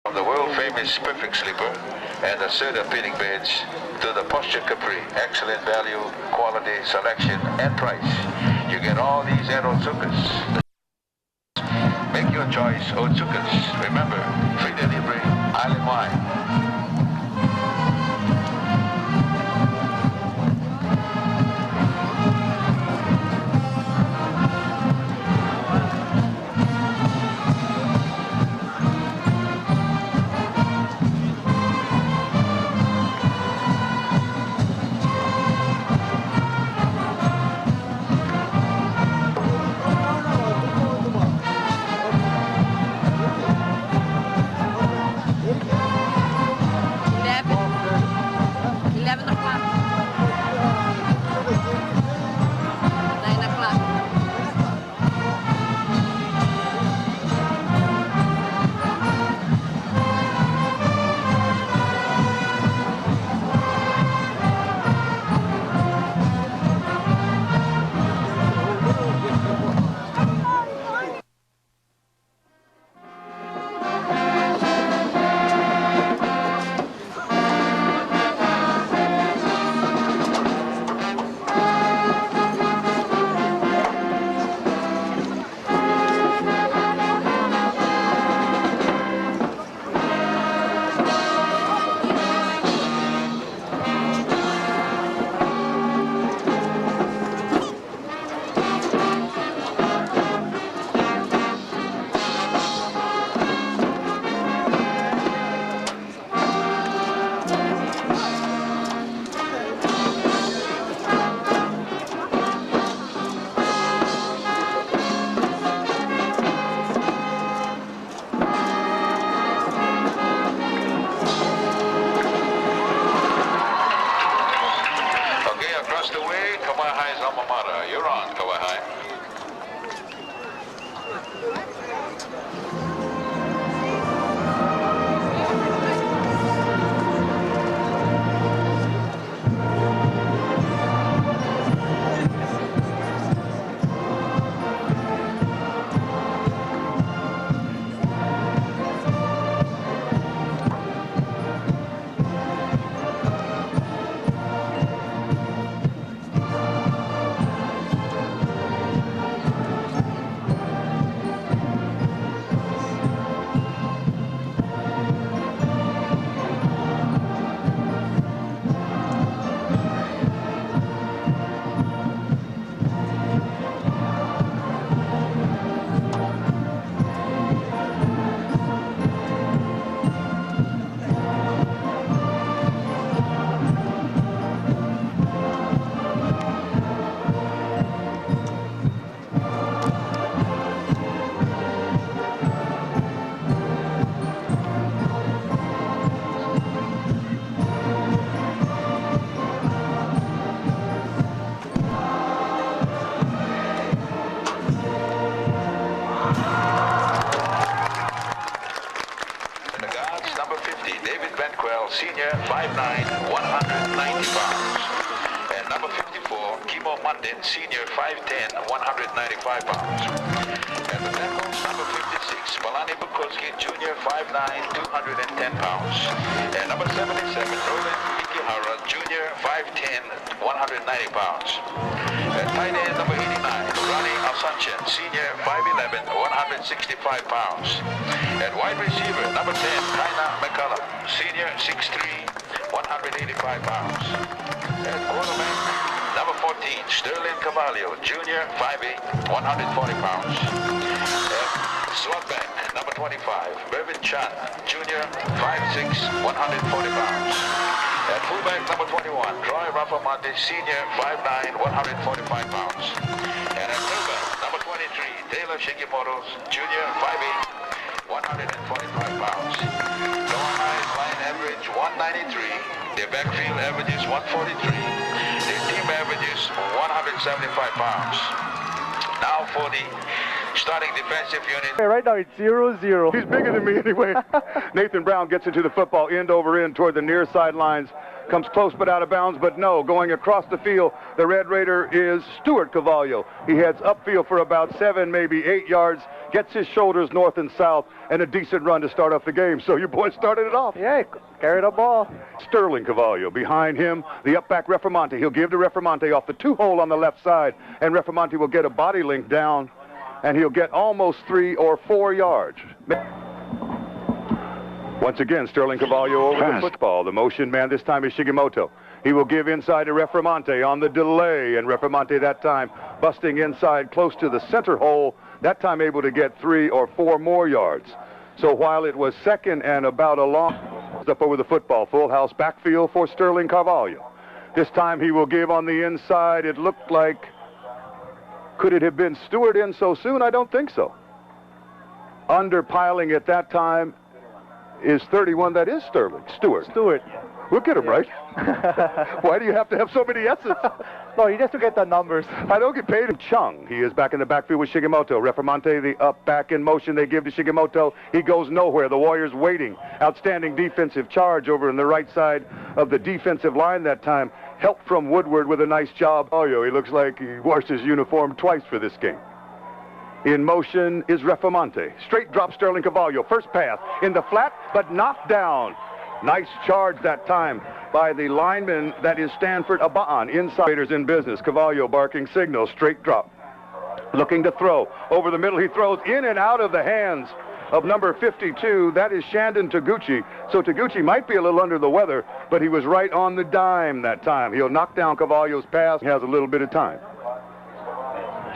From the world-famous perfect sleeper and the Serta pinning beds to the posture Capri, excellent value, quality, selection, and price. You get all these at Otsukas. Make your choice, Otsukas. Remember, free delivery, island-wide. You're on, Kauai. Senior, 5'9", 190 pounds. And number 54, Kimo Mundin, Senior, 5'10", 195 pounds. And the tackles, number 56, Palani Bukowski, Jr., 5'9", 210 pounds. And number 77, Roland Ikihara, Jr., 5'10", 190 pounds. And tight end, number 89, Ronnie Asuncion, Senior, 5'11", 165 pounds. And wide receiver, number 10, Kaina McCullum, Senior, 6'3", 185 pounds. And quarterback, number 14, Sterling Carvalho, Jr., 5'8", 140 pounds. And slot back, number 25, Mervyn Chan, Jr., 5'6", 140 pounds. And fullback, number 21, Troy Rafamonte, Senior, 5'9", 145 pounds. And at fullback, number 23, Taylor Shigimoto, Jr., 5'8", 145 pounds. Kauai's line average 193. Their backfield averages 143. Their team averages 175 pounds. Now for the starting defensive unit. Hey, right now it's 0-0. He's bigger than me anyway. Nathan Brown gets into the football end over end toward the near sidelines. Comes close but out of bounds, but no. Going across the field, the Red Raider is Stuart Cavallo. He heads upfield for about 7, maybe 8 yards, gets his shoulders north and south, and a decent run to start off the game. So your boy started it off. Yeah, carry the ball. Sterling Cavallo. Behind him, the up-back Reformante. He'll give to Reformante off the 2-hole on the left side, and Reformante will get a body link down, and he'll get almost 3 or 4 yards. Once again, Sterling Cavallo over the football. The motion man this time is Shigimoto. He will give inside to Reformante on the delay, and Reformante that time busting inside close to the center hole, that time able to get 3 or 4 more yards. So while it was second and about a long up over the football, full house backfield for Sterling Cavallo. This time he will give on the inside. It looked like, could it have been Stewart in so soon? I don't think so. Underpiling at that time is 31. That is Sterling. Stewart. We'll get him right. Why do you have to have so many S's? No, you just to get the numbers. I don't get paid. Chung. He is back in the backfield with Shigimoto. Reformante, the up back in motion. They give to Shigimoto. He goes nowhere. The Warriors waiting. Outstanding defensive charge over on the right side of the defensive line that time. Help from Woodward with a nice job. Oh, he looks like he washed his uniform twice for this game. In motion is Reformante. Straight drop Sterling Cavallo. First pass in the flat, but knocked down. Nice charge that time by the lineman that is Stanford Abaan. Insiders in business. Cavallo barking signal. Straight drop. Looking to throw. Over the middle he throws in and out of the hands of number 52. That is Shandon Taguchi. So Taguchi might be a little under the weather, but he was right on the dime that time. He'll knock down Cavallo's pass. He has a little bit of time.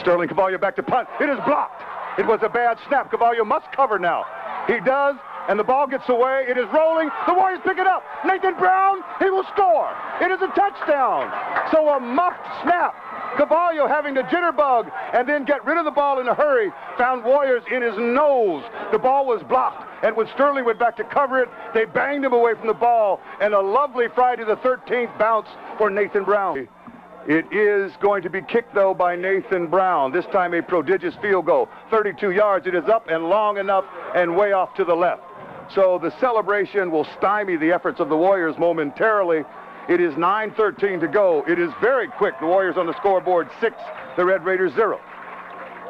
Sterling Cavallo back to punt. It is blocked. It was a bad snap. Cavallo must cover now. He does, and the ball gets away. It is rolling. The Warriors pick it up. Nathan Brown, he will score. It is a touchdown. So a muffed snap. Cavallo having to jitterbug and then get rid of the ball in a hurry. Found Warriors in his nose. The ball was blocked, and when Sterling went back to cover it, they banged him away from the ball, and a lovely Friday the 13th bounce for Nathan Brown. It is going to be kicked, though, by Nathan Brown. This time a prodigious field goal. 32 yards. It is up and long enough and way off to the left. So the celebration will stymie the efforts of the Warriors momentarily. It is 9:13 to go. It is very quick. The Warriors on the scoreboard 6, the Red Raiders 0.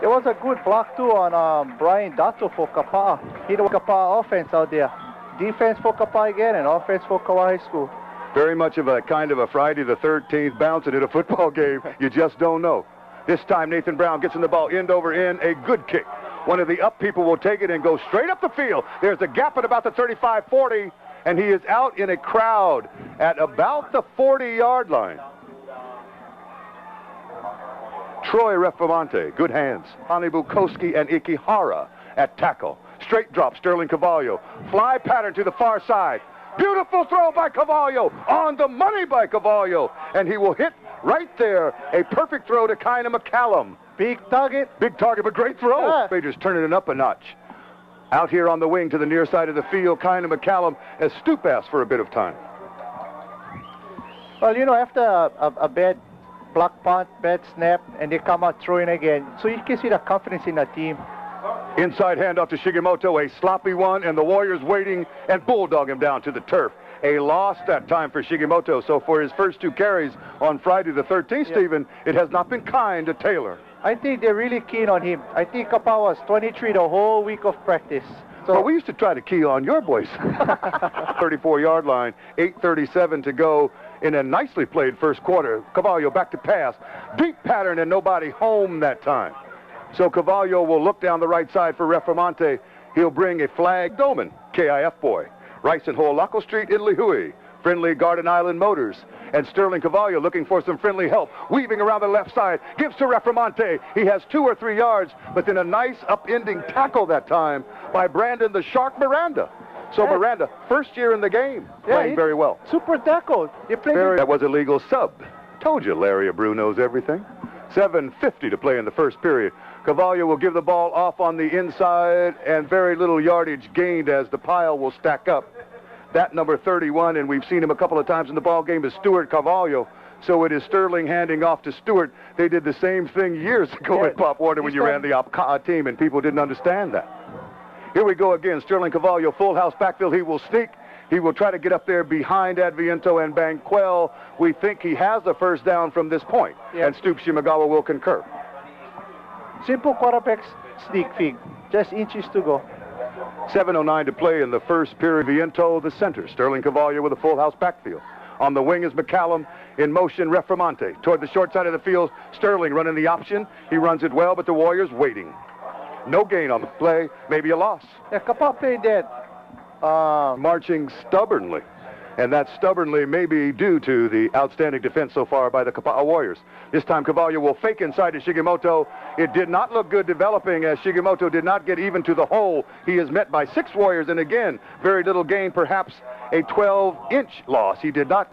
It was a good block, too, on Brian Dato for Kapaa. He the Kapaa offense out there. Defense for Kapaa again and offense for Kauai High School. Very much of a kind of a Friday the 13th bounce, and in a football game, you just don't know. This time Nathan Brown gets in the ball end over end, a good kick. One of the up people will take it and go straight up the field. There's a gap at about the 35-40, and he is out in a crowd at about the 40-yard line. Troy Reformante, good hands. Hani Bukowski and Ikihara at tackle. Straight drop, Sterling Cavallo. Fly pattern to the far side. Beautiful throw by Cavallo, on the money by Cavallo, and he will hit right there. A perfect throw to Kaina McCallum. Big target, but great throw. Yeah. Raiders turning it up a notch. Out here on the wing to the near side of the field, Kaina McCallum has stoop asked for a bit of time. Well, after a bad block punt, bad snap, and they come out throwing again, so you can see the confidence in the team. Inside handoff to Shigimoto, a sloppy one, and the Warriors waiting and bulldog him down to the turf. A loss that time for Shigimoto. So for his first 2 carries on Friday the 13th, Stephen, it has not been kind to Taylor. I think they're really keen on him. I think Kapaa was 23 the whole week of practice. So well, we used to try to key on your boys. 34-yard line, 8:37 to go in a nicely played first quarter. Cavallo back to pass. Deep pattern and nobody home that time. So Cavallo will look down the right side for Reformante. He'll bring a flag. Doman, KIF boy. Rice and Ho'olako Street in Lihui. Friendly Garden Island Motors. And Sterling Cavallo looking for some friendly help. Weaving around the left side. Gives to Reformante. He has 2 or 3 yards, but then a nice upending tackle that time by Brandon the Shark Miranda. So yeah. Miranda, first year in the game, playing very well. Super tackle. That was a legal sub. Told you Larry Abreu knows everything. 7:50 to play in the first period. Cavallo will give the ball off on the inside, and very little yardage gained as the pile will stack up. That number 31, and we've seen him a couple of times in the ball game, is Stuart Cavallo. So it is Sterling handing off to Stewart. They did the same thing years ago at Pop Warner when you ran the Kapaa team, and people didn't understand that. Here we go again. Sterling Cavallo, full house backfield. He will sneak. He will try to get up there behind Adviento and Banquel. We think he has the first down from this point, and Stoop Shimagawa will concur. Simple quarterback sneak fig, just inches to go. 7:09 to play in the first period. Viento, the center. Sterling Cavalia with a full house backfield. On the wing is McCallum. In motion, Reframonte. Toward the short side of the field, Sterling running the option. He runs it well, but the Warriors waiting. No gain on the play, maybe a loss. Yeah, Kapaa played that. Marching stubbornly. And that stubbornly may be due to the outstanding defense so far by the Kapaa Warriors. This time, Cavalia will fake inside to Shigimoto. It did not look good developing as Shigimoto did not get even to the hole. He is met by 6 Warriors, and again, very little gain, perhaps a 12-inch loss. He did not.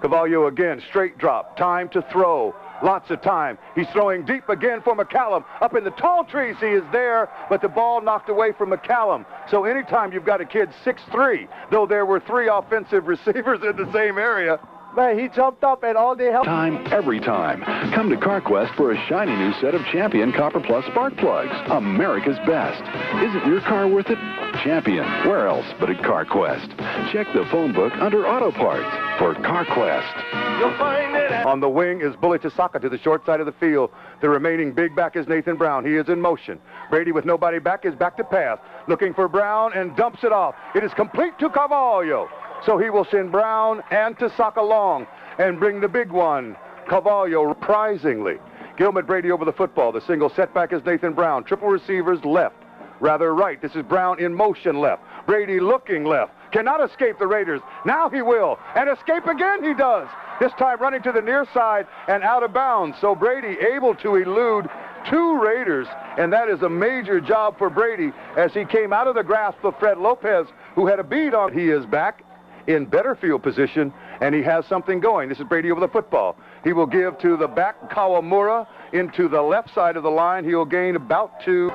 Cavalia again, straight drop, time to throw. Lots of time. He's throwing deep again for McCallum. Up in the tall trees, he is there, but the ball knocked away from McCallum. So anytime you've got a kid 6'3", though there were 3 offensive receivers in the same area. Man, he jumped up and all they helped. Time, every time. Come to CarQuest for a shiny new set of Champion Copper Plus spark plugs. America's best. Isn't your car worth it? Champion. Where else but at CarQuest? Check the phone book under Auto Parts for CarQuest. You'll find it. On the wing is Bully Tasaka to the short side of the field. The remaining big back is Nathan Brown. He is in motion. Brady with nobody back is back to pass. Looking for Brown and dumps it off. It is complete to Carvalho. So he will send Brown and Tasaka long and bring the big one. Carvalho surprisingly. Gilmet Brady over the football. The single setback is Nathan Brown. Triple receivers left. Rather right. This is Brown in motion left. Brady looking left. Cannot escape the Raiders. Now he will. And escape again he does. This time running to the near side and out of bounds. So Brady able to elude 2 Raiders. And that is a major job for Brady as he came out of the grasp of Fred Lopez, who had a bead on. He is back in better field position, and he has something going. This is Brady over the football. He will give to the back Kawamura into the left side of the line. He will gain about 2.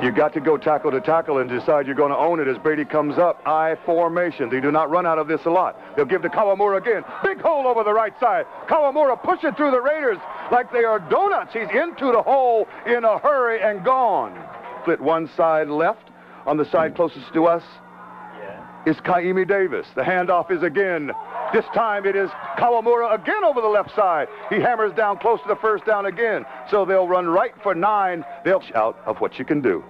You got to go tackle to tackle and decide you're going to own it as Brady comes up. I formation. They do not run out of this a lot. They'll give to Kawamura again. Big hole over the right side. Kawamura pushing through the Raiders like they are donuts. He's into the hole in a hurry and gone. Split one side left. On the side closest to us is Kaimi Davis. The handoff is again. This time it is Kawamura again over the left side. He hammers down close to the first down again. So they'll run right for 9. They'll shout of what you can do.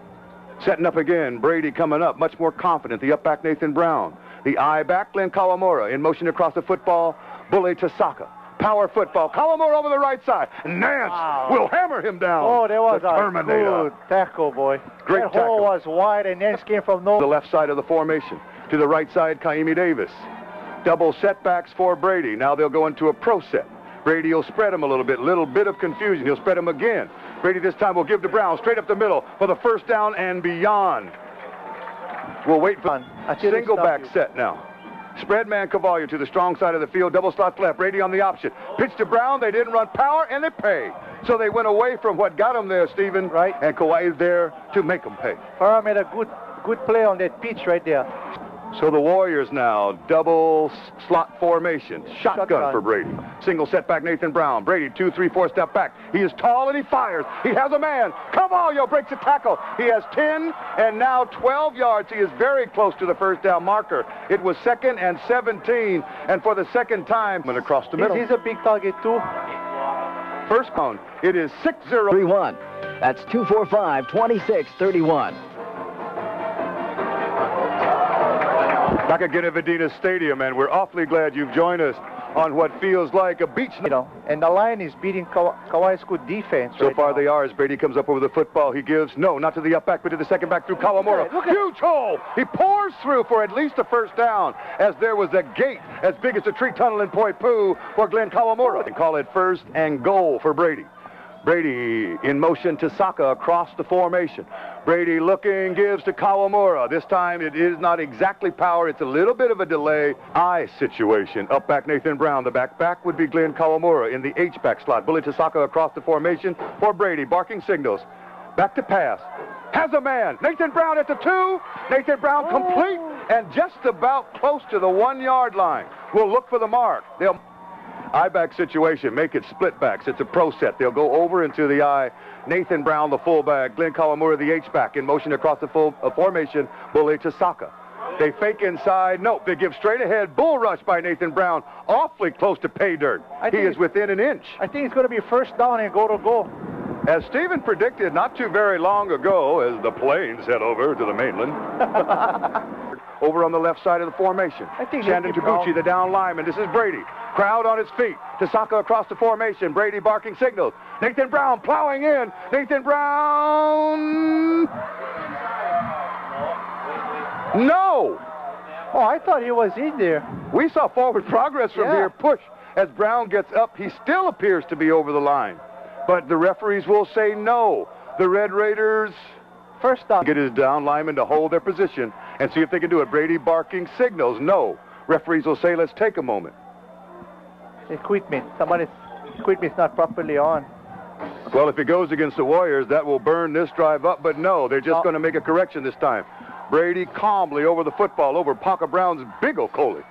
Setting up again. Brady coming up, much more confident. The up back Nathan Brown. The I back Glenn Kawamura in motion across the football. Bully Tasaka. Power football. Kawamura over the right side. Nance will hammer him down. Oh, there was the a Terminator. good tackle, boy. Great that tackle. hole was wide, and Nance came from nowhere. The left side of the formation. To the right side, Kaimi Davis. Double setbacks for Brady. Now they'll go into a pro set. Brady will spread him a little bit of confusion. He'll spread him again. Brady this time will give to Brown straight up the middle for the first down and beyond. We'll wait for a single back set now. Spread man Carvalho to the strong side of the field. Double slot left. Brady on the option. Pitch to Brown. They didn't run power, and they pay. So they went away from what got them there, Stephen. Right. And Kauai is there to make them pay. Farah made a good play on that pitch right there. So the Warriors now, double slot formation. Shotgun for Brady. Single setback, Nathan Brown. Brady, 2, 3, 4 step back. He is tall and he fires. He has a man. Carvalho breaks a tackle. He has 10 and now 12 yards. He is very close to the first down marker. It was 2nd and 17. And for the second time, and across the middle. He's a big target too. First down. It is 6-0. 3-1. That's 245-26-31. Back again at Medina Stadium, and we're awfully glad you've joined us on what feels like a beach. You know, and the line is beating Kauai's good defense. So right far now. they are as Brady comes up over the football. He gives, no, not to the up back, but to the second back through Kawamura. Huge hole. He pours through for at least a first down as there was a gate as big as a tree tunnel in Poipu for Glenn Kawamura. And call it 1st and goal for Brady. Brady in motion to Saka across the formation. Brady looking, gives to Kawamura. This time it is not exactly power. It's a little bit of a delay. I situation. Up back Nathan Brown. The back would be Glenn Kawamura in the H-back slot. Bully to Saka across the formation for Brady. Barking signals. Back to pass. Has a man. Nathan Brown at the 2. Nathan Brown complete and just about close to the 1-yard line. We'll look for the mark. I-back situation, make it split backs. It's a pro set. They'll go over into the I. Nathan Brown, the fullback. Glenn Kawamura, the H-back, in motion across the full formation. Bully to Saka. They fake inside. Nope, they give straight ahead. Bull rush by Nathan Brown. Awfully close to pay dirt. He is within an inch. I think it's going to be first down and go. As Stephen predicted not too very long ago, as the planes head over to the mainland. Over on the left side of the formation. I think Shandon Taguchi, the down lineman. This is Brady. Crowd on its feet. Tasaka across the formation. Brady barking signals. Nathan Brown plowing in. Nathan Brown. No. Oh, I thought he was in there. We saw forward progress from here. Push. As Brown gets up, he still appears to be over the line. But the referees will say no. The Red Raiders first down. Get his down lineman to hold their position and see if they can do it. Brady barking signals. No. Referees will say, let's take a moment. Equipment. Somebody's equipment's not properly on. Well, if it goes against the Warriors, that will burn this drive up. But no, they're just going to make a correction this time. Brady calmly over the football, over Parker Brown's big Okoli.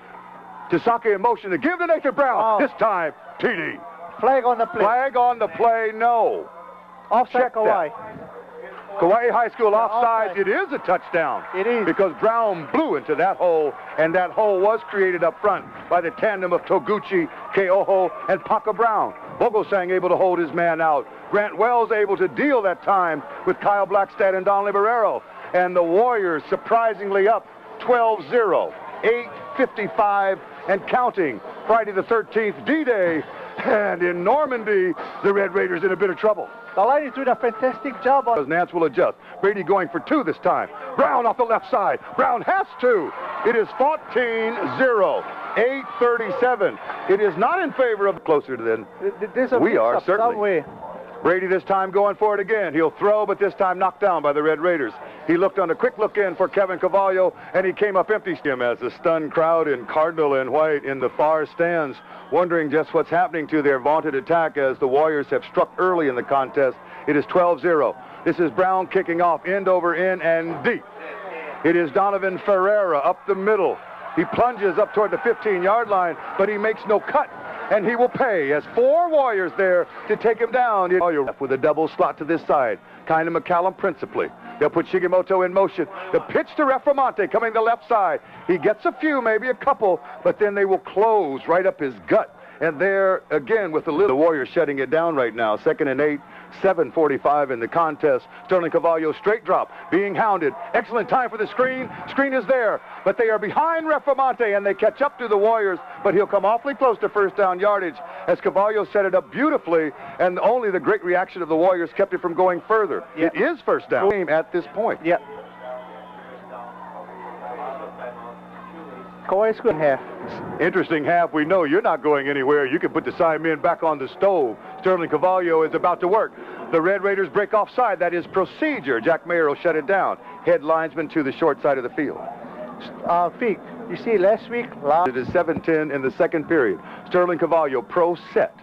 Tasaka in motion to give to Nathan Brown. This time, TD. Flag on the play. Flag on the play, no. Offside Kauai. Kauai High School offside. It is a touchdown. It is. Because Brown blew into that hole, and that hole was created up front by the tandem of Toguchi, Keoho, and Parker Brown. Vogelsang able to hold his man out. Grant Wells able to deal that time with Kyle Blackstad and Don Liberero. And the Warriors surprisingly up 12-0, 8:55 and counting. Friday the 13th, D-Day. And in Normandy, the Red Raiders in a bit of trouble. The line is doing a fantastic job on. Nance will adjust. Brady going for two this time. Brown off the left side. Brown has two. It is 14-0, 8:37. It is not in favor of closer than we are, certainly. Brady this time going for it again. He'll throw, but this time knocked down by the Red Raiders. He looked on a quick look in for Kevin Cavallo, and he came up empty. Him as the stunned crowd in cardinal and white in the far stands, wondering just what's happening to their vaunted attack as the Warriors have struck early in the contest. It is 12-0. This is Brown kicking off end over end and deep. It is Donovan Ferreira up the middle. He plunges up toward the 15-yard line, but he makes no cut. And he will pay as four Warriors there to take him down. With a double slot to this side. Kind of McCallum principally. They'll put Shigimoto in motion. The pitch to Reframonte coming the left side. He gets a few, maybe a couple, but then they will close right up his gut. And there, again, with the Warriors shutting it down right now. 2nd and 8, 7:45 in the contest. Sterling Cavallo straight drop, being hounded. Excellent time for the screen. Screen is there, but they are behind Reframonte, and they catch up to the Warriors, but he'll come awfully close to first down yardage as Cavallo set it up beautifully, and only the great reaction of the Warriors kept it from going further. It is first down at this point. Kauai's good half. Interesting half. We know you're not going anywhere. You can put the side men back on the stove. Sterling Cavallo is about to work. The Red Raiders break offside. That is procedure. Jack Mayer will shut it down. Head linesman to the short side of the field. Feek, you see last week? It is 7-10 in the second period. Sterling Cavallo, pro set.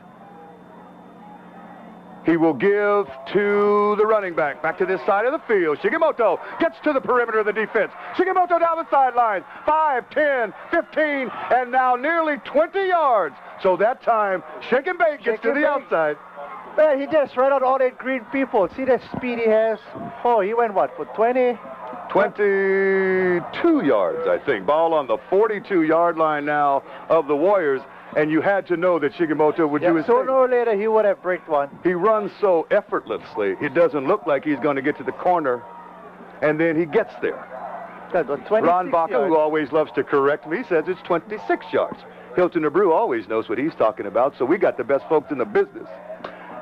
He will give to the running back. Back to this side of the field. Shigimoto gets to the perimeter of the defense. Shigimoto down the sideline. 5, 10, 15, and now nearly 20 yards. So that time, Shake and Bake gets to the outside. Man, he just ran out all that green people. See that speed he has? Oh, he went what, for 20? 22 yards, I think. Ball on the 42-yard line now of the Warriors. And you had to know that Shigimoto would do his thing. Sooner or later, he would have breaked one. He runs so effortlessly, it doesn't look like he's going to get to the corner, and then he gets there. Ron Baca, who always loves to correct me, says it's 26 yards. Hilton Abreu always knows what he's talking about, so we got the best folks in the business.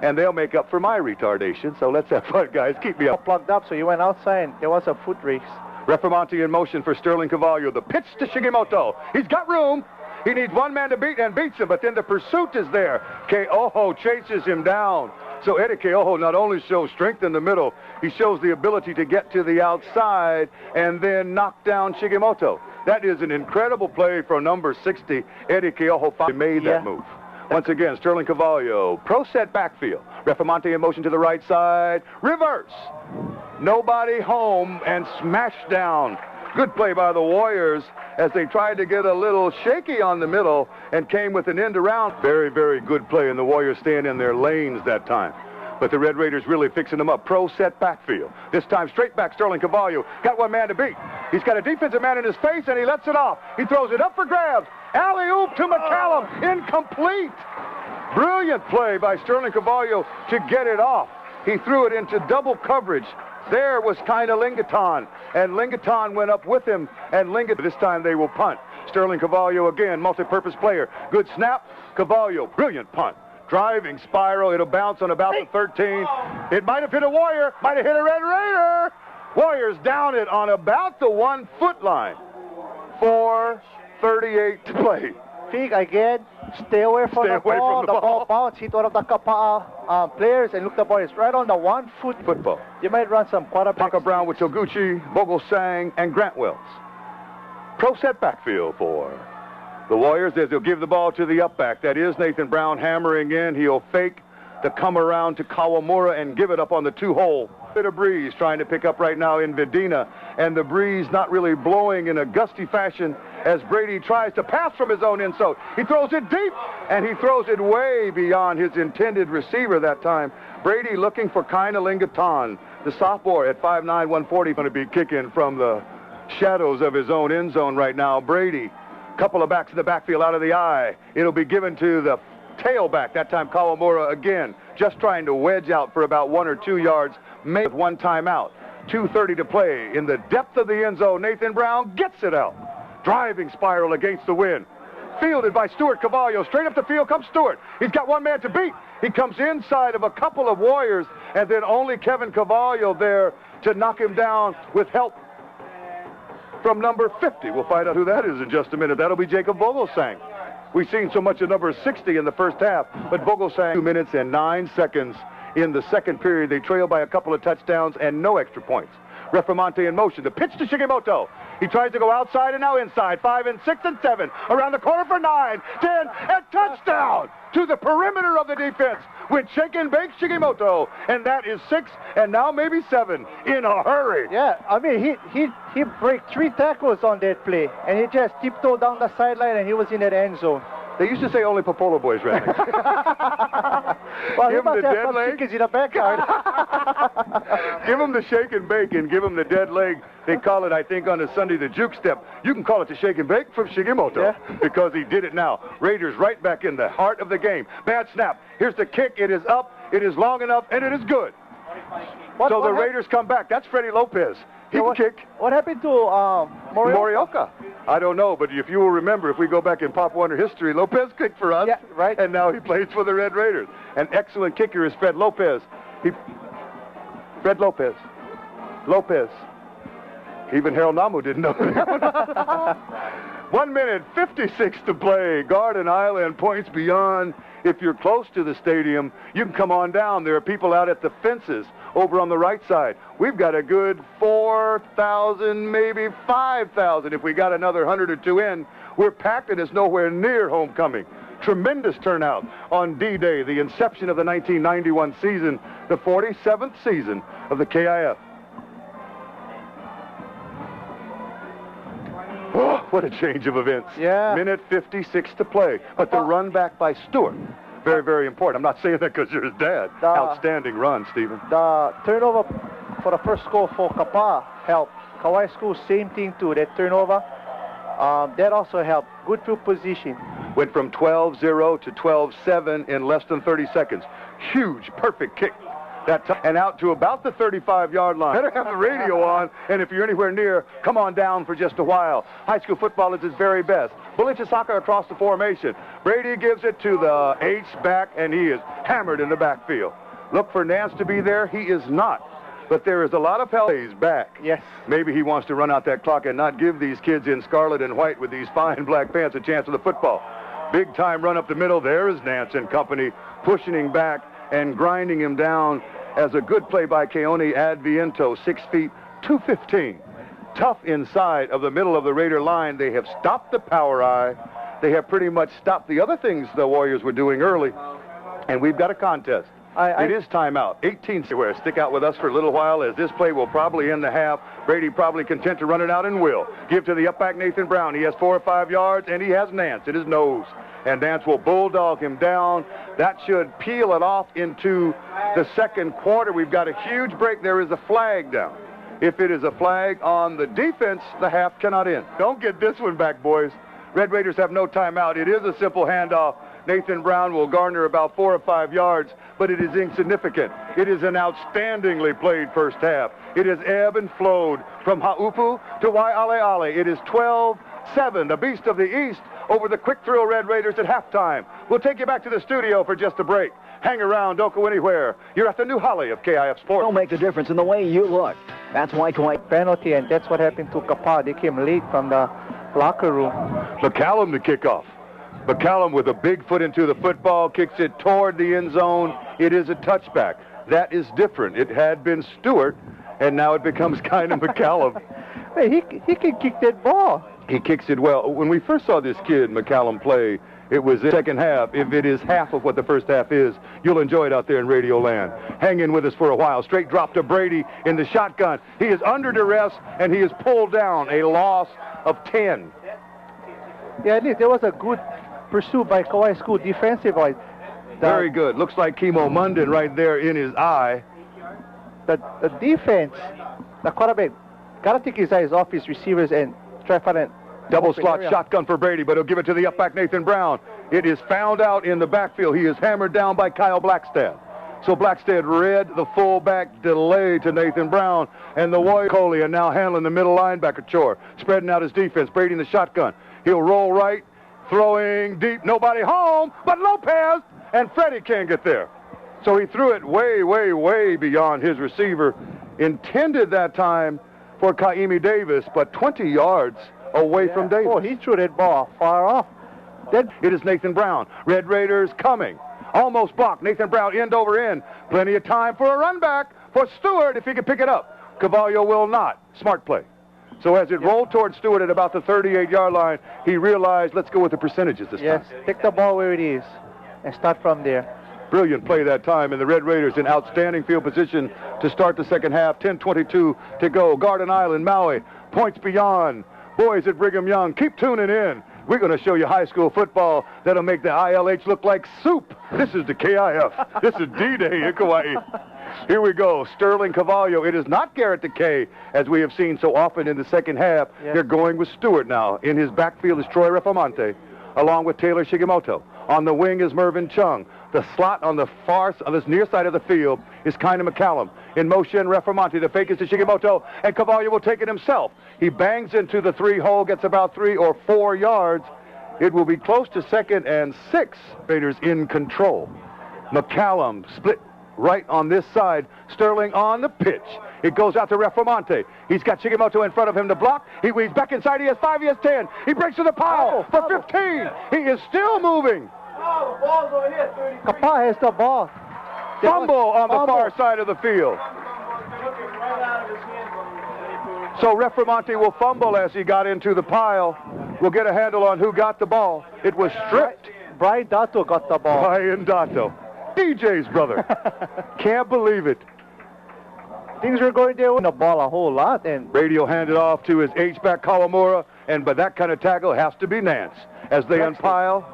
And they'll make up for my retardation, so let's have fun, guys. Keep me up. Plugged up, so you went outside. There was a foot race. Reframonte in motion for Sterling Cavallo. The pitch to Shigimoto. He's got room. He needs one man to beat and beats him, but then the pursuit is there. Keoho chases him down. So Eddie Keoho not only shows strength in the middle, he shows the ability to get to the outside and then knock down Shigimoto. That is an incredible play for number 60. Eddie Keoho made that move. Once again, Sterling Cavallo, pro set backfield. Reframonte in motion to the right side. Reverse. Nobody home and smash down. Good play by the Warriors as they tried to get a little shaky on the middle and came with an end around. Very, very good play, and the Warriors staying in their lanes that time. But the Red Raiders really fixing them up. Pro set backfield. This time straight back, Sterling Cavallo. Got one man to beat. He's got a defensive man in his face, and he lets it off. He throws it up for grabs. Alley-oop to McCallum. Incomplete. Brilliant play by Sterling Cavallo to get it off. He threw it into double coverage. There was kind of Lingaton, and Lingaton went up with him, and this time they will punt. Sterling Cavallo again, multi-purpose player. Good snap. Cavallo, brilliant punt. Driving spiral, it'll bounce on about the 13. It might have hit a Warrior, might have hit a Red Raider. Warriors down it on about the 1 foot line. 4:38 to play. Fig again, stay away from the ball. The ball bounced, hit one of the Kapaa players, and look, the ball is right on the 1 foot. Football. You might run some quarterback. Taka Brown with Toguchi, Bogosang, and Grant Wells. Pro set backfield for the Warriors as they'll give the ball to the upback. That is Nathan Brown hammering in. He'll fake to come around to Kawamura and give it up on the 2-hole. Bit of breeze trying to pick up right now in Vedina, and the breeze not really blowing in a gusty fashion as Brady tries to pass from his own end zone. He throws it deep, and he throws it way beyond his intended receiver that time. Brady looking for Kaina Lingaton, the sophomore at 5'9", 140, going to be kicking from the shadows of his own end zone right now. Brady, couple of backs in the backfield out of the eye. It'll be given to the tailback, that time Kawamura again, just trying to wedge out for about 1 or 2 yards, made with 1 timeout. 2:30 to play. In the depth of the end zone, Nathan Brown gets it out. Driving spiral against the wind. Fielded by Stuart Cavallo. Straight up the field comes Stuart. He's got one man to beat. He comes inside of a couple of Warriors, and then only Kevin Cavallo there to knock him down with help from number 50. We'll find out who that is in just a minute. That'll be Jacob Vogelsang. We've seen so much of number 60 in the first half, but Vogelsang 2 minutes and 9 seconds in the second period. They trail by a couple of touchdowns and no extra points. Refermonte in motion. The pitch to Shigimoto. He tries to go outside and now inside. 5 and 6 and 7. Around the corner for 9, 10, and touchdown to the perimeter of the defense with shake and bake Shigimoto. And that is 6 and now maybe 7 in a hurry. Yeah, I mean, he break 3 tackles on that play, and he just tiptoed down the sideline, and he was in that end zone. They used to say only Popolo boys ran it. Well, give him the dead leg. In the backyard. Give him the shake and bake and give him the dead leg. They call it, I think, on a Sunday, the juke step. You can call it the shake and bake from Shigimoto because he did it now. Raiders right back in the heart of the game. Bad snap. Here's the kick. It is up. It is long enough, and it is good. So the Raiders come back. That's Freddie Lopez. He can kick. What happened to Morioka? I don't know, but if you will remember, if we go back in Pop Warner history, Lopez kicked for us, right. And now he plays for the Red Raiders. An excellent kicker is Fred Lopez. Fred Lopez. Lopez. Even Harold Namu didn't know that. 1 minute, 56 to play. Garden Island points beyond. If you're close to the stadium, you can come on down. There are people out at the fences over on the right side. We've got a good 4,000, maybe 5,000. If we got another 100 or 2 in, we're packed and it's nowhere near homecoming. Tremendous turnout on D-Day, the inception of the 1991 season, the 47th season of the KIF. Oh, what a change of events. Yeah. Minute 56 to play. But the run back by Stewart, very, very important. I'm not saying that because you're his dad. Outstanding run, Stephen. The turnover for the first goal for Kapaa helped. Kauai School, same thing too. That turnover, that also helped. Good field position. Went from 12-0 to 12-7 in less than 30 seconds. Huge, perfect kick. That time, and out to about the 35-yard line. Better have the radio on, and if you're anywhere near, come on down for just a while. High school football is its very best. Bulichisaka across the formation. Brady gives it to the H-back, and he is hammered in the backfield. Look for Nance to be there. He is not. But there is a lot of help. He's back. Yes. Maybe he wants to run out that clock and not give these kids in scarlet and white with these fine black pants a chance of the football. Big time run up the middle. There is Nance and company pushing him back and grinding him down as a good play by Keone Adviento, 6 feet, 215. Tough inside of the middle of the Raider line. They have stopped the power eye. They have pretty much stopped the other things the Warriors were doing early. And we've got a contest. It is timeout. 18 square. Stick out with us for a little while as this play will probably end the half. Brady probably content to run it out and will. Give to the up back Nathan Brown. He has 4 or 5 yards, and he has Nance in his nose. And Nance will bulldog him down. That should peel it off into the second quarter. We've got a huge break. There is a flag down. If it is a flag on the defense, the half cannot end. Don't get this one back, boys. Red Raiders have no timeout. It is a simple handoff. Nathan Brown will garner about 4 or 5 yards, but it is insignificant. It is an outstandingly played first half. It has ebbed and flowed from Haupu to Waialeale. It is 12-7, the Beast of the East, over the quick thrill Red Raiders at halftime. We'll take you back to the studio for just a break. Hang around, don't go anywhere. You're at the new Holly of KIF Sports. Don't make the difference in the way you look. That's why Kauai Penalty, and that's what happened to Kapaa. They came late from the locker room. McCallum to kick off. McCallum with a big foot into the football, kicks it toward the end zone. It is a touchback. That is different. It had been Stewart, and now it becomes kind of McCallum. Hey, he can kick that ball. He kicks it well. When we first saw this kid, McCallum, play, it was the second half. If it is half of what the first half is, you'll enjoy it out there in Radio Land. Hang in with us for a while. Straight drop to Brady in the shotgun. He is under duress, and he is pulled down. A loss of 10. Yeah, at least there was a good pursuit by Kauai School defensively. Very good. Looks like Chemo Munden right there in his eye. The defense, the quarterback, got to take his eyes off his receivers and try to find a double slot shotgun for Brady, but he'll give it to the up back Nathan Brown. It is found out in the backfield. He is hammered down by Kyle Blackstad. So Blackstad read the fullback delay to Nathan Brown, and the Warrior Coley are now handling the middle linebacker chore, spreading out his defense. Brady in the shotgun. He'll roll right, throwing deep, nobody home, but Lopez and Freddie can't get there. So he threw it way, way, way beyond his receiver. Intended that time for Kaimi Davis, but 20 yards away from Davis. Oh, he threw that ball far off. It is Nathan Brown. Red Raiders coming. Almost blocked. Nathan Brown end over end. Plenty of time for a run back for Stewart if he can pick it up. Cavallo will not. Smart play. So as it rolled towards Stewart at about the 38-yard line, he realized, let's go with the percentages this time. Yes, take the ball where it is and start from there. Brilliant play that time, and the Red Raiders in outstanding field position to start the second half. 10:22 to go. Garden Island, Maui, points beyond. Boys at Brigham Young, keep tuning in. We're going to show you high school football that'll make the ILH look like soup. This is the KIF. This is D-Day in Kauai. Here we go. Sterling Cavallo. It is not Garrett Decay, as we have seen so often in the second half. Yes. They're going with Stewart now. In his backfield is Troy Refamonte, along with Taylor Shigimoto. On the wing is Mervyn Chung. The slot on the on this near side of the field is Kiner McCallum. In motion, Refamonte. The fake is to Shigimoto, and Cavallo will take it himself. He bangs into the 3 hole, gets about 3 or 4 yards. It will be close to 2nd and 6. Raiders in control. McCallum split right on this side. Sterling on the pitch. It goes out to Refamonte. He's got Shigimoto in front of him to block. He weaves back inside. He has 5. He has 10. He breaks to the pile for 15. He is still moving. Kapaa has the ball. Fumble on the far side of the field. So Refamonte will fumble as he got into the pile. We'll get a handle on who got the ball. It was stripped. Brian Dato got the ball. Brian Dato. DJ's brother. Can't believe it. Things were going there with the ball a whole lot. And Brady will hand it off to his H-back Kawamura, and by that kind of tackle, it has to be Nance. As they unpile,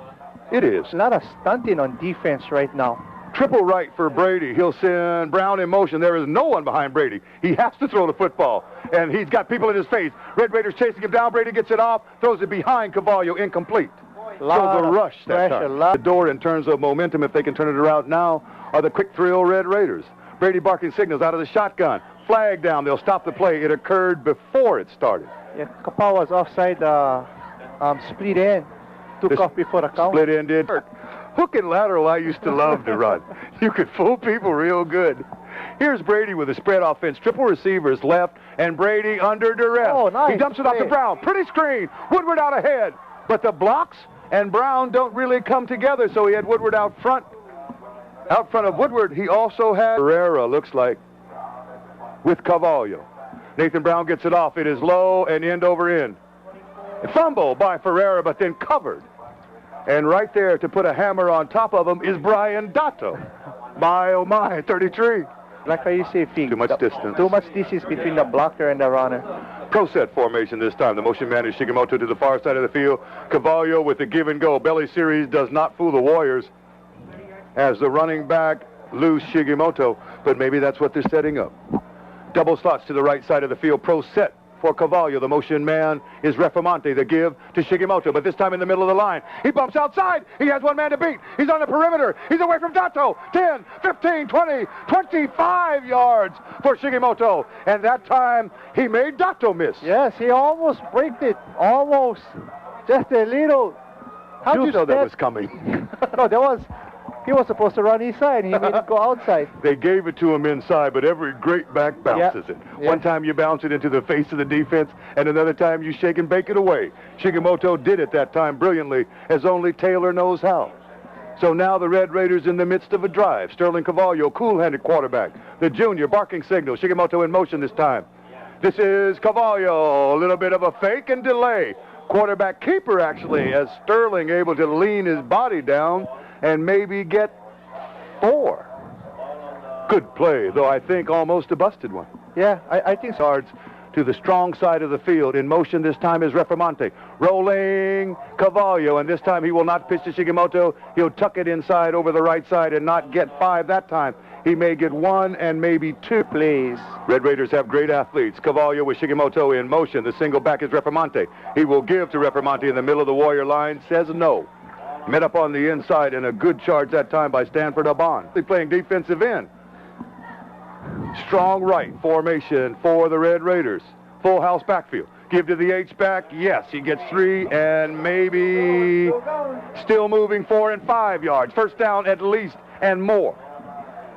it is. A lot of stunting on defense right now. Triple right for Brady. He'll send Brown in motion. There is no one behind Brady. He has to throw the football, and he's got people in his face. Red Raiders chasing him down. Brady gets it off, throws it behind Cavallo, incomplete. So the rush that time. The door in terms of momentum, if they can turn it around now, are the quick thrill Red Raiders. Brady barking signals out of the shotgun. Flag down. They'll stop the play. It occurred before it started. Yeah, Kapaa was offside split end. Took off before the count. Split end did. Hook and lateral I used to love to run. You could fool people real good. Here's Brady with a spread offense. Triple receivers left, and Brady under duress. Oh, nice. He dumps it off to Brown. Pretty screen. Woodward out ahead. But the blocks and Brown don't really come together, so he had Woodward out front. Out front of Woodward, he also had Herrera, looks like, with Cavallo. Nathan Brown gets it off. It is low and end over end. A fumble by Ferreira, but then covered. And right there to put a hammer on top of him is Brian Dato. My, oh my, 33. Like how you say, Fig. Too much distance. Too much distance between the blocker and the runner. Pro set formation this time. The motion man is Shigemoto to the far side of the field. Cavallo with the give and go. Belly series does not fool the Warriors as the running back loose Shigemoto, but maybe that's what they're setting up. Double slots to the right side of the field. Pro set for Cavallo. The motion man is Reformante. The give to Shigemoto, but this time in the middle of the line. He bumps outside. He has one man to beat. He's on the perimeter. He's away from Dato. 10, 15, 20, 25 yards for Shigemoto. And that time, he made Dato miss. Yes, he almost braked it. Almost. Just a little. How did you know that was coming? No, he was supposed to run inside, and he made it go outside. They gave it to him inside, but every great back bounces it. One time you bounce it into the face of the defense, and another time you shake and bake it away. Shigemoto did it that time brilliantly, as only Taylor knows how. So now the Red Raiders in the midst of a drive. Sterling Cavallo, cool-handed quarterback. The junior, barking signal. Shigemoto in motion this time. This is Cavallo, a little bit of a fake and delay. Quarterback keeper, actually, as Sterling able to lean his body down and maybe get 4. Good play, though I think almost a busted one. Yeah, I think so. Yards to the strong side of the field. In motion this time is Reformante. Rolling Cavallo, and this time he will not pitch to Shigemoto. He'll tuck it inside over the right side and not get 5 that time. He may get 1 and maybe 2 plays. Red Raiders have great athletes. Cavallo with Shigemoto in motion. The single back is Reformante. He will give to Reformante in the middle of the Warrior line. Says no. Met up on the inside, and a good charge that time by Stanford Abon. They're playing defensive end. Strong right formation for the Red Raiders. Full house backfield. Give to the H-back. Yes, he gets 3 and maybe still moving 4 and 5 yards. First down at least and more.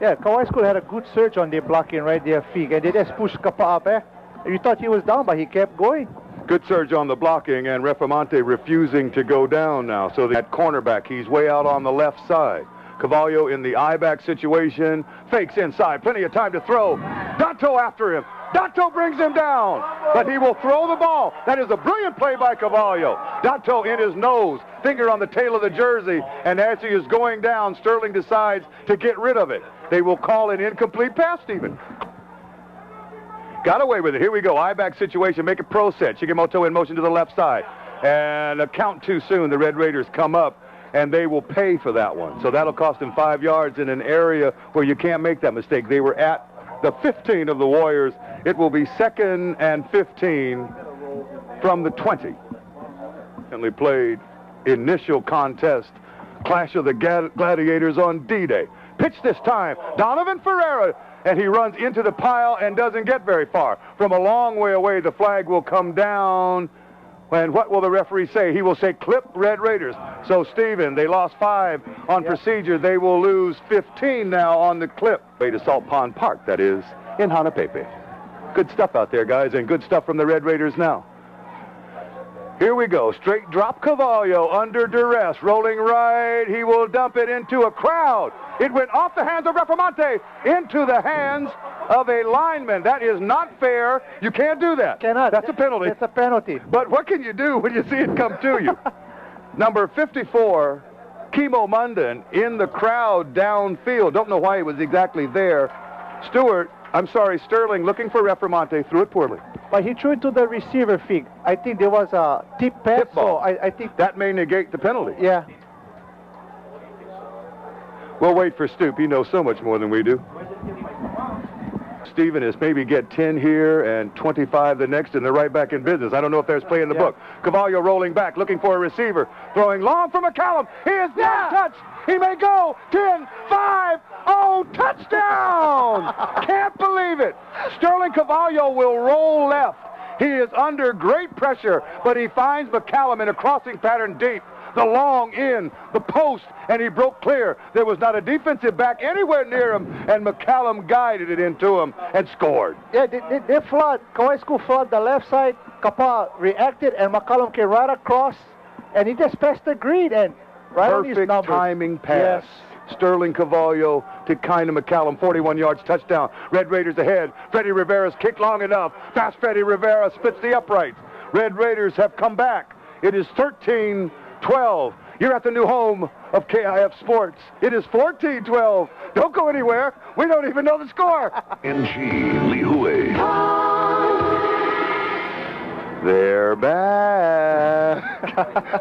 Yeah, Kauai School had a good surge on their blocking right there, Fig, and they just pushed Kapaa back. You thought he was down, but he kept going. Good surge on the blocking, and Reformante refusing to go down now. So that cornerback, he's way out on the left side. Cavallo in the I-back situation, fakes inside, plenty of time to throw. Dato after him. Dato brings him down, but he will throw the ball. That is a brilliant play by Cavallo. Dato in his nose, finger on the tail of the jersey, and as he is going down, Sterling decides to get rid of it. They will call an incomplete pass, Stephen. Got away with it. Here we go. I-back situation. Make a pro set. Shigemoto in motion to the left side. And a count too soon. The Red Raiders come up, and they will pay for that one. So that'll cost them 5 yards in an area where you can't make that mistake. They were at the 15 of the Warriors. It will be 2nd and 15 from the 20. And they played initial contest. Clash of the Gladiators on D-Day. Pitch this time. Donovan Ferreira. And he runs into the pile and doesn't get very far. From a long way away, the flag will come down. And what will the referee say? He will say, clip Red Raiders. So, Stephen, they lost 5 on procedure. They will lose 15 now on the clip. Way to Salt Pond Park, that is, in Hanapepe. Good stuff out there, guys, and good stuff from the Red Raiders now. Here we go. Straight drop Cavallo under duress. Rolling right. He will dump it into a crowd. It went off the hands of Reformante into the hands of a lineman. That is not fair. You can't do that. Cannot. That's a penalty. It's a penalty. But what can you do when you see it come to you? Number 54, Kimo Munden in the crowd downfield. Don't know why he was exactly there. Sterling looking for Reformante, threw it poorly. But he threw it to the receiver, Fig. I think there was a tip pass. Tip ball. So I think that may negate the penalty. Yeah. We'll wait for Stoop. He knows so much more than we do. Stephen is maybe get 10 here and 25 the next, and they're right back in business. I don't know if there's play in the book. Cavallo rolling back, looking for a receiver. Throwing long for McCallum. He is not touched. He may go. 10, 5, touchdown! Can't believe it. Sterling Cavallo will roll left. He is under great pressure, but he finds McCallum in a crossing pattern deep. The long in, the post, and he broke clear. There was not a defensive back anywhere near him, and McCallum guided it into him and scored. Yeah, they flood. Kauai School flood the left side. Kapaa reacted, and McCallum came right across, and he just passed the green, and right on his numbers. Perfect timing pass. Yes. Sterling Cavallo to kind of McCallum, 41 yards, touchdown. Red Raiders ahead. Freddie Rivera's kicked long enough. Fast Freddie Rivera splits the uprights. Red Raiders have come back. It is 13-12 You're at the new home of KIF Sports. It is 14-12. Don't go anywhere. We don't even know the score. NG Lihue. They're back.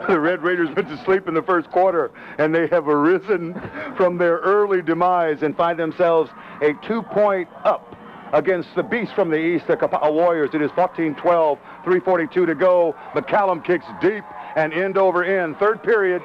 The Red Raiders went to sleep in the first quarter, and they have arisen from their early demise and find themselves a 2-point up against the beast from the east, the Kapaa Warriors. It is 14-12, 3:42 to go. McCallum kicks deep and end over end. Third period,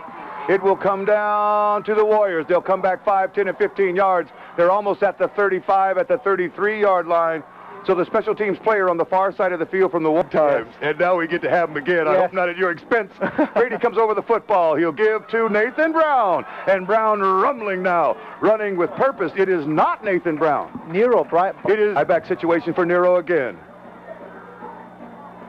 it will come down to the Warriors. They'll come back 5, 10, and 15 yards. They're almost at the 35, at the 33-yard line. So the special teams player on the far side of the field from the one times. Yes. And now we get to have him again. I hope not at your expense. Brady comes over the football. He'll give to Nathan Brown. And Brown rumbling now, running with purpose. It is not Nathan Brown. Nero, right? It is a back situation for Nero again.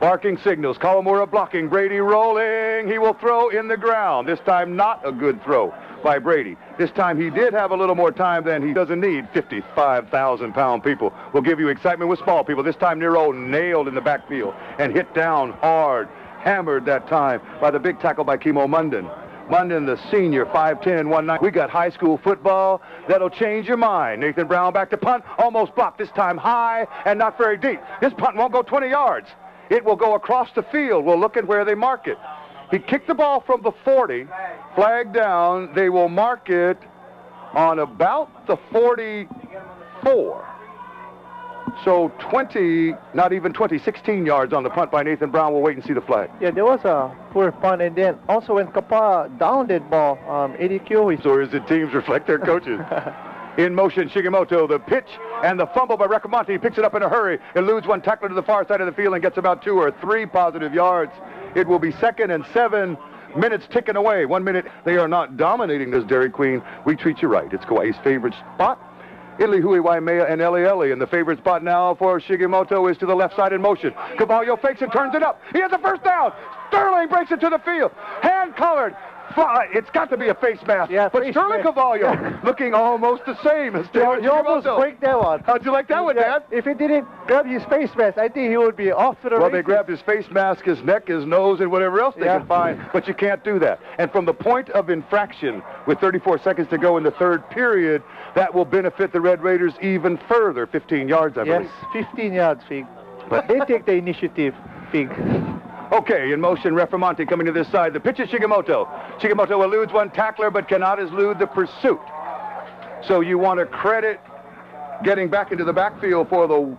Barking signals. Kawamura blocking. Brady rolling. He will throw in the ground. This time not a good throw by Brady. This time he did have a little more time than he doesn't need. 55,000-pound people will give you excitement with small people. This time Nero nailed in the backfield and hit down hard. Hammered that time by the big tackle by Kimo Munden. Munden, the senior, 5'10", 190. We got high school football that'll change your mind. Nathan Brown back to punt. Almost blocked. This time high and not very deep. This punt won't go 20 yards. It will go across the field. We'll look at where they mark it. He kicked the ball from the 40, flag down. They will mark it on about the 44. So 20, not even 20, 16 yards on the punt by Nathan Brown. We'll wait and see the flag. Yeah, there was a poor punt, and then also when Kapaa downed that ball, ADQ. So is the teams reflect their coaches. In motion, Shigimoto, the pitch and the fumble by Recramonte. He picks it up in a hurry, eludes one tackler to the far side of the field and gets about 2 or 3 positive yards. It will be 2nd and 7, minutes ticking away. 1 minute. They are not dominating this Dairy Queen. We treat you right. It's Kauai's favorite spot. Ilihui, Waimea, and Elieli. And the favorite spot now for Shigimoto is to the left side in motion. Caballo fakes and turns it up. He has a first down. Sterling breaks it to the field. Hand-colored. It's got to be a face mask. Yeah, but Sterling Caballo looking almost the same as you almost break that one. How'd you like that one, Dad? If he didn't grab his face mask, I think he would be off to the races. Well, they grabbed his face mask, his neck, his nose, and whatever else they can find. But you can't do that. And from the point of infraction, with 34 seconds to go in the third period, that will benefit the Red Raiders even further. 15 yards, I believe. Yes, 15 yards, Fig. But they take the initiative, Fig. Okay, in motion, Reframonte coming to this side. The pitch is Shigimoto. Shigimoto eludes one tackler, but cannot elude the pursuit. So you want to credit getting back into the backfield for the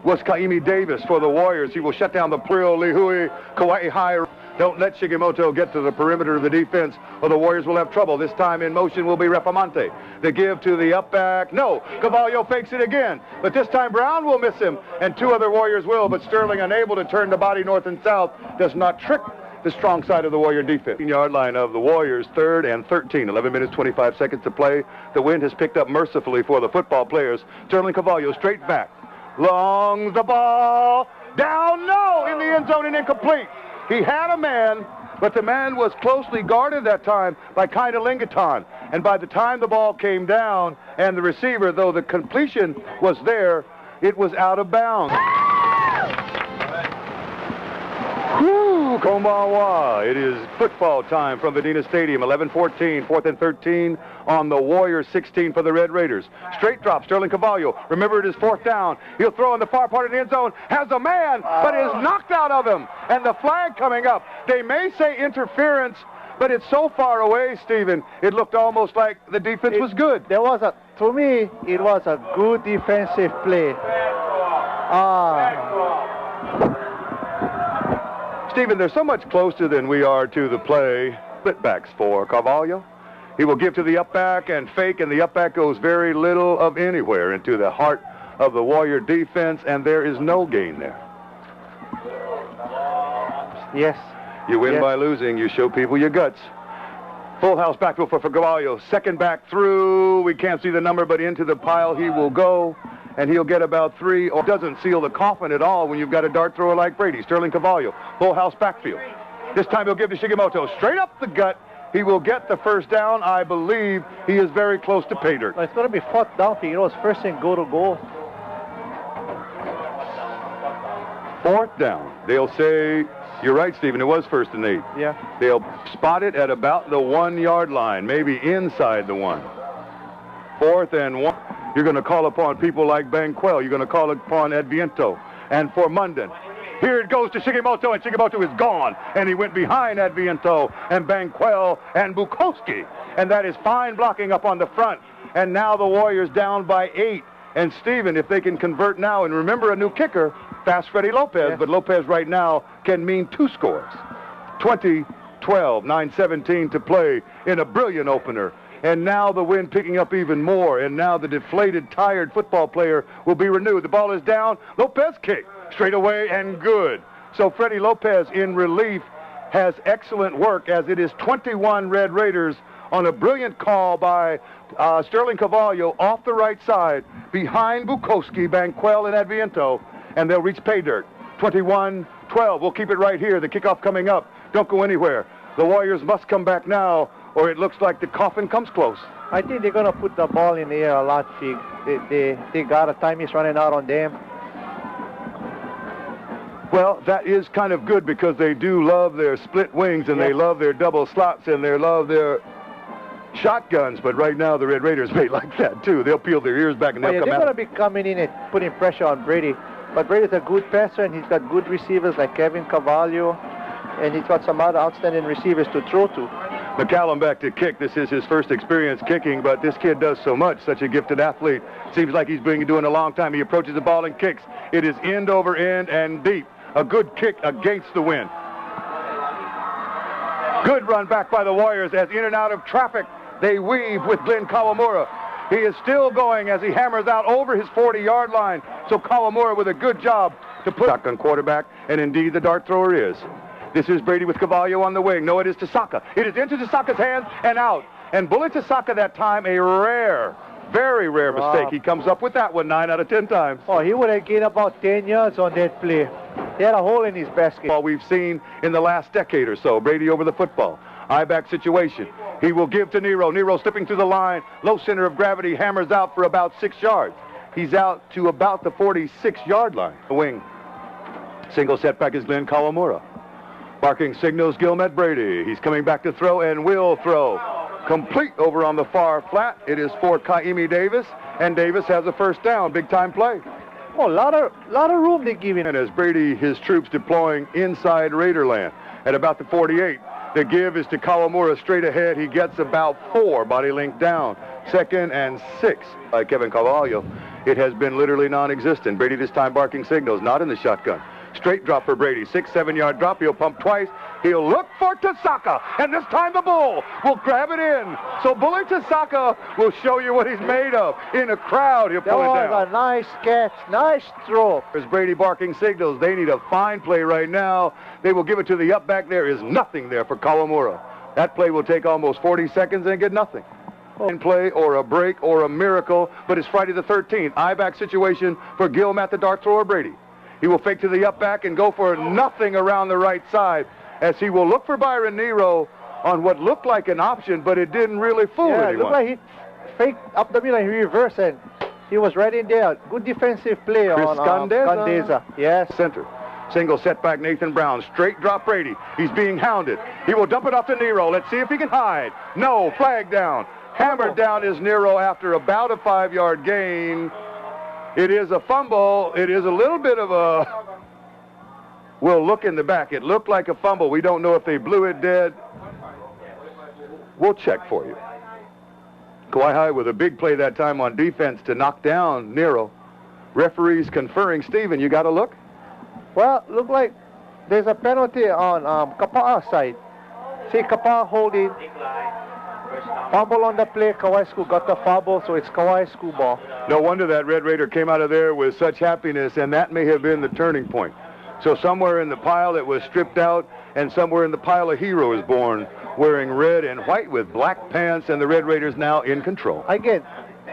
Kaimi Davis for the Warriors. He will shut down the Prio, Lihui, Kauai High. Don't let Shigimoto get to the perimeter of the defense, or the Warriors will have trouble. This time in motion will be Reframonte. The give to the up back. No, Caballo fakes it again. But this time Brown will miss him, and 2 other Warriors will. But Sterling, unable to turn the body north and south, does not trick the strong side of the Warrior defense. 15-yard line of the Warriors, 3rd and 13. 11 minutes, 25 seconds to play. The wind has picked up mercifully for the football players. Sterling Caballo straight back. Long the ball. Down, no, in the end zone and incomplete. He had a man, but the man was closely guarded that time by Kaida Lingaton. And by the time the ball came down and the receiver, though the completion was there, it was out of bounds. Whew, Komawa. It is football time from Medina Stadium. 11-14, 4th and 13 on the Warriors, 16 for the Red Raiders. Straight drop, Sterling Caballo. Remember, it is 4th down. He'll throw in the far part of the end zone. Has a man, but is knocked out of him. And the flag coming up. They may say interference, but it's so far away, Stephen. It looked almost like the defense was good. To me, it was a good defensive play. Stephen, they're so much closer than we are to the play. Split backs for Carvalho. He will give to the up back and fake, and the up back goes very little of anywhere into the heart of the Warrior defense, and there is no gain there. Yes. You win by losing. You show people your guts. Full house backfield for Carvalho. Second back through. We can't see the number, but into the pile he will go. And he'll get about 3, or doesn't seal the coffin at all when you've got a dart thrower like Brady. Sterling Caballo, full house backfield. This time he'll give to Shigimoto. Straight up the gut. He will get the first down. I believe he is very close to pay dirt. Well, it's going to be 4th down. It was 1st and goal to goal. 4th down. They'll say, you're right, Stephen, it was 1st and 8. Yeah. They'll spot it at about the 1-yard line, maybe inside the 1. 4th and 1. You're going to call upon people like Banquel. You're going to call upon Adviento. And for Munden, here it goes to Shigimoto, and Shigimoto is gone. And he went behind Adviento and Banquel and Bukowski. And that is fine blocking up on the front. And now the Warriors down by 8. And Stephen, if they can convert now, and remember a new kicker, Fast Freddy Lopez, but Lopez right now can mean 2 scores. 20-12, 9:17 to play in a brilliant opener. And now the wind picking up even more, and now the deflated, tired football player will be renewed. The ball is down. Lopez kick straight away and good. So Freddy Lopez in relief has excellent work, as it is 21 Red Raiders on a brilliant call by Sterling Cavallo off the right side behind Bukowski, Banquel, and Adviento, and they'll reach pay dirt. 21-12. We'll keep it right here. The kickoff coming up. Don't go anywhere. The Warriors must come back now, or it looks like the coffin comes close. I think they're going to put the ball in the air a lot, Fig. They got a time is running out on them. Well, that is kind of good, because they do love their split wings, and they love their double slots, and they love their shotguns. But right now the Red Raiders may like that too. They'll peel their ears back and they'll come they're out. going to be coming in and putting pressure on Brady. But Brady's a good passer, and he's got good receivers like Kevin Cavallo, and he's got some other outstanding receivers to throw to. McCallum back to kick. This is his first experience kicking, but this kid does so much, such a gifted athlete. Seems like he's been doing it a long time. He approaches the ball and kicks. It is end over end and deep. A good kick against the wind. Good run back by the Warriors, as in and out of traffic they weave with Glenn Kawamura. He is still going as he hammers out over his 40-yard line. So Kawamura with a good job to put shotgun quarterback, and indeed the dart thrower is. This is Brady with Cavallo on the wing. No, it is Tasaka. It is into Tasaka's hands and out. And Bullet Tasaka that time, a rare, very rare mistake. He comes up with that one 9 out of 10 times. Oh, he would have gained about 10 yards on that play. He had a hole in his basket. All we've seen in the last decade or so. Brady over the football. I-back situation. He will give to Nero. Nero slipping through the line. Low center of gravity, hammers out for about 6 yards. He's out to about the 46-yard line. The wing. Single setback is Glenn Kawamura. Barking signals Gilmet Brady. He's coming back to throw and will throw. Complete over on the far flat. It is for Kaimi Davis, and Davis has a first down. Big time play. Oh, a lot of room they give him. And as Brady, his troops deploying inside Raiderland at about the 48. The give is to Kawamura straight ahead. He gets about 4, body length down. 2nd and 6 by Kevin Cavallo. It has been literally non-existent. Brady this time barking signals, not in the shotgun. Straight drop for Brady. 6-7-yard drop. He'll pump twice. He'll look for Tasaka. And this time the Bull will grab it in. So Bully Tasaka will show you what he's made of. In a crowd, he'll pull it down. That was a nice catch. Nice throw. There's Brady barking signals. They need a fine play right now. They will give it to the up back. There is nothing there for Kawamura. That play will take almost 40 seconds and get nothing. Play or a break or a miracle, but it's Friday the 13th. I-back situation for Gilmat, the dart thrower Brady. He will fake to the up back and go for nothing around the right side, as he will look for Byron Nero on what looked like an option, but it didn't really fool anyone. It looked like he faked up the middle and reversed, and he was right in there. Good defensive play on Candeza. Yes. Center. Single setback Nathan Brown. Straight drop Brady. He's being hounded. He will dump it off to Nero. Let's see if he can hide. No, flag down. Hammered down is Nero after about a 5-yard gain. It is a fumble. It is a little bit of a... We'll look in the back. It looked like a fumble. We don't know if they blew it dead. We'll check for you. Kauai High with a big play that time on defense to knock down Nero. Referees conferring. Steven, you got a look? Well, look like there's a penalty on Kapaa side. See, Kapaa holding. Fumble on the play. Kauai School got the fumble, so it's Kauai School ball. No wonder that Red Raider came out of there with such happiness, and that may have been the turning point. So somewhere in the pile it was stripped out, and somewhere in the pile a hero is born, wearing red and white with black pants, and the Red Raiders now in control. Again,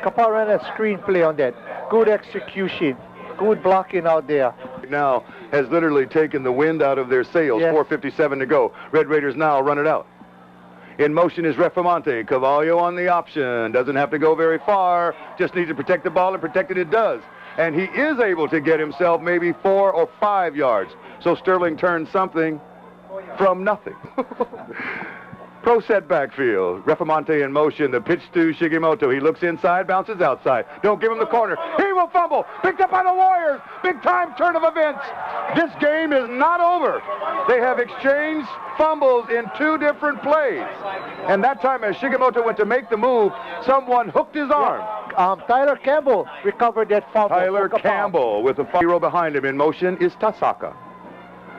Kapaa ran a screen play on that. Good execution. Good blocking out there. Now has literally taken the wind out of their sails. Yes. 4:57 to go. Red Raiders now run it out. In motion is Refamonte. Cavallo on the option. Doesn't have to go very far. Just needs to protect the ball, and protect it does. and he is able to get himself maybe 4 or 5 yards. So Sterling turned something from nothing. Pro set backfield. Refamonte in motion. The pitch to Shigimoto. He looks inside, bounces outside. Don't give him the corner. He will fumble. Picked up by the Warriors. Big time turn of events. This game is not over. They have exchanged fumbles in 2 different plays. And that time as Shigimoto went to make the move, someone hooked his arm. Tyler Campbell recovered that fumble. Tyler Campbell with a 5-year-old behind him. In motion is Tasaka.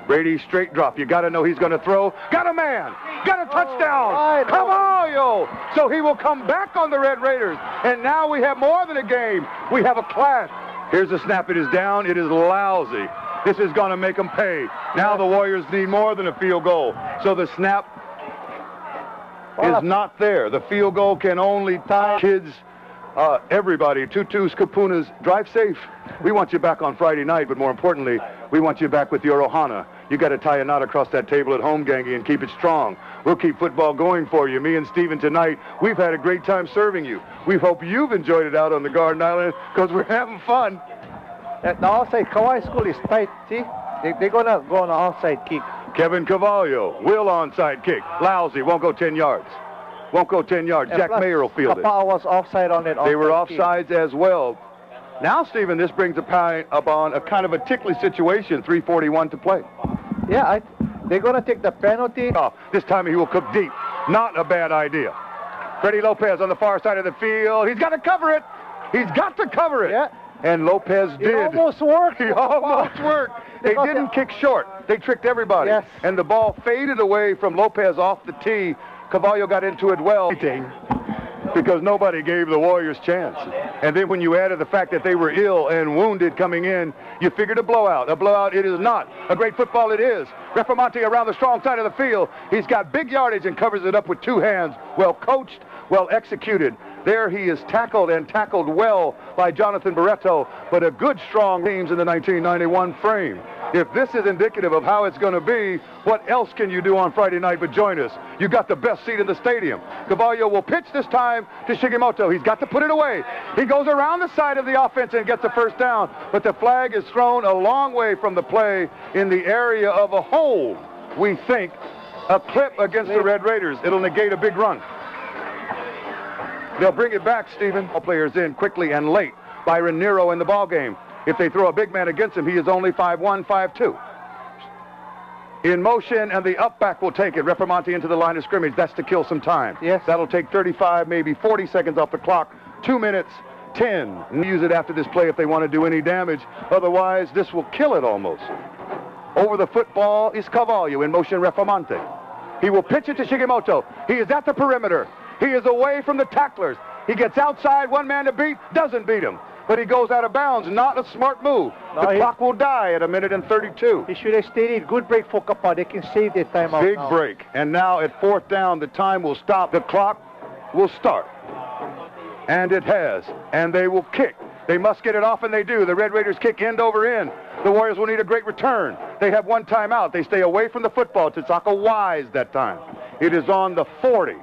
Brady straight drop. You got to know he's going to throw. Got a man. Got a touchdown. Cavallo. So he will come back on the Red Raiders. And now we have more than a game. We have a clash. Here's the snap. It is down. It is lousy. This is going to make them pay. Now the Warriors need more than a field goal. So the snap is not there. The field goal can only tie kids. Everybody, tutus, kapunas, drive safe. We want you back on Friday night, but more importantly, we want you back with your ohana. You got to tie a knot across that table at home, Gangy, and keep it strong. We'll keep football going for you. Me and Steven tonight, we've had a great time serving you. We hope you've enjoyed it out on the Garden Island because we're having fun. The outside Kauai School is tight, see? They're going to go on the outside kick. Kevin Cavallo will onside kick. Lousy, won't go 10 yards. Won't go 10 yards. Jack Mayer will field it. Kapaa was offside on it. They were offsides as well. Now, Stephen, this brings upon a kind of a ticklish situation. 3:41 to play. Yeah, they're going to take the penalty. This time he will cook deep. Not a bad idea. Freddie Lopez on the far side of the field. He's got to cover it. He's got to cover it. Yeah. And Lopez did. It almost worked. He almost worked. They didn't kick short. They tricked everybody. Yes. And the ball faded away from Lopez off the tee. Cavallo got into it well because nobody gave the Warriors chance. And then when you added the fact that they were ill and wounded coming in, you figured a blowout. A blowout it is not. A great football it is. Refamonte around the strong side of the field. He's got big yardage and covers it up with 2 hands. Well coached, well executed. There he is tackled and tackled well by Jonathan Barreto, but a good strong teams in the 1991 frame. If this is indicative of how it's going to be, what else can you do on Friday night but join us? You got the best seat in the stadium. Cavallo will pitch this time to Shigimoto. He's got to put it away. He goes around the side of the offense and gets a first down, but the flag is thrown a long way from the play in the area of a hold. We think a clip against the Red Raiders. It'll negate a big run. They'll bring it back, Stephen. All players in quickly and late. Byron Nero in the ball game. If they throw a big man against him, he is only 5'1", 5'2". In motion, and the up back will take it. Refamonte into the line of scrimmage. That's to kill some time. Yes. That'll take 35, maybe 40 seconds off the clock. 2 minutes, 10. Use it after this play if they want to do any damage. Otherwise, this will kill it almost. Over the football is Cavallo in motion, Refamonte. He will pitch it to Shigimoto. He is at the perimeter. He is away from the tacklers. He gets outside, 1 man to beat, doesn't beat him. But he goes out of bounds. Not a smart move. The clock will die at 1:32. He should have stayed. Good break for Kapaa. They can save their timeout. Big break. And now at 4th down, the time will stop. The clock will start. And it has. And they will kick. They must get it off, and they do. The Red Raiders kick end over end. The Warriors will need a great return. They have 1 timeout. They stay away from the football. Tasaka wise that time. It is on the 40.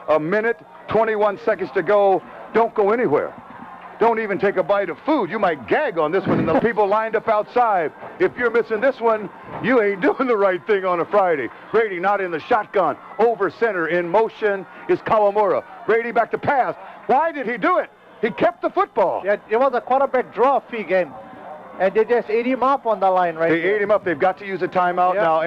1:21 to go. Don't go anywhere. Don't even take a bite of food. You might gag on this one, and the people lined up outside. If you're missing this one, you ain't doing the right thing on a Friday. Brady not in the shotgun. Over center in motion is Kawamura. Brady back to pass. Why did he do it? He kept the football. Yeah, it was a quarterback draw, Fig, and they just ate him up on the line right They there. ate him up. They've got to use a timeout now.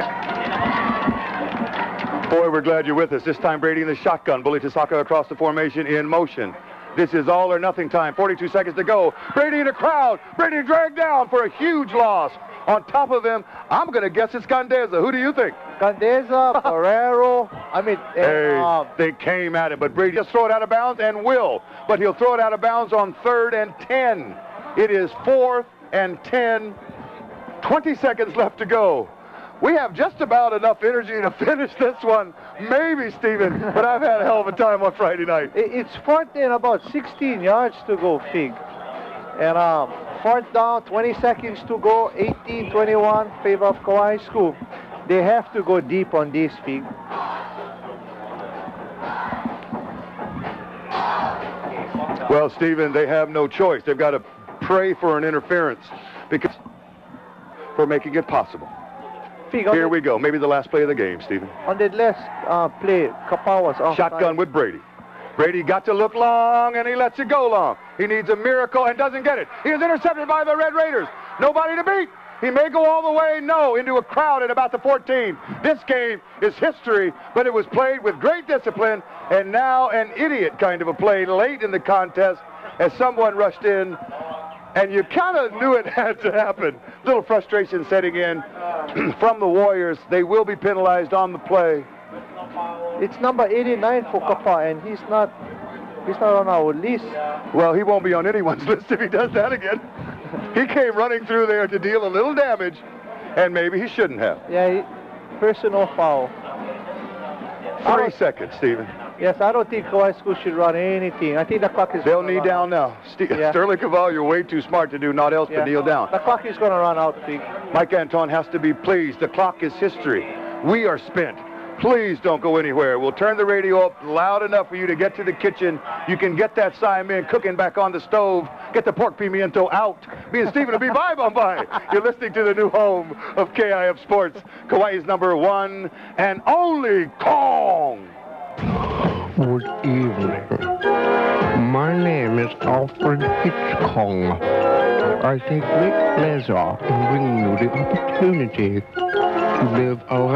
Boy, we're glad you're with us. This time Brady in the shotgun. Bully Tasaka across the formation in motion. This is all or nothing time. 42 seconds to go. Brady in a crowd. Brady dragged down for a huge loss. On top of him, I'm going to guess it's Candeza. Who do you think? Candeza, Ferrero. They came at it, but Brady just throw it out of bounds and will. But he'll throw it out of bounds on 3rd and 10. It is 4th and 10. 20 seconds left to go. We have just about enough energy to finish this one. Maybe, Steven, but I've had a hell of a time on Friday night. It's 4th and about 16 yards to go, Fig. And 4th down, 20 seconds to go, 18-21, favor of Kauai School. They have to go deep on this, Fig. Well, Steven, they have no choice. They've got to pray for an interference because for making it possible. Here we go. Maybe the last play of the game, Stephen. On the last play, Kapaa was off. Shotgun with Brady. Brady got to look long, and he lets it go long. He needs a miracle and doesn't get it. He is intercepted by the Red Raiders. Nobody to beat. He may go all the way, no, into a crowd at about the 14. This game is history, but it was played with great discipline, and now an idiot kind of a play late in the contest as someone rushed in, and you kind of knew it had to happen. Little frustration setting in from the Warriors. They will be penalized on the play. It's number 89 for Kapaa, and he's not on our list. Well, he won't be on anyone's list if he does that again. He came running through there to deal a little damage, and maybe he shouldn't have. Yeah, personal foul. 3 seconds, Stephen. Yes, I don't think Kauai School should run anything. I think the clock is. They'll knee down now. Yeah. Sterling Cavall, you're way too smart to do naught else but kneel down. The clock is going to run out, Pete. Mike Anton has to be pleased. The clock is history. We are spent. Please don't go anywhere. We'll turn the radio up loud enough for you to get to the kitchen. You can get that Simon cooking back on the stove. Get the pork pimiento out. Me and Stephen will be bye. You're listening to the new home of KIF Sports. Kauai's number one and only Kong. Good evening. My name is Alfred Hitchcock. I take great pleasure in bringing you the opportunity to live a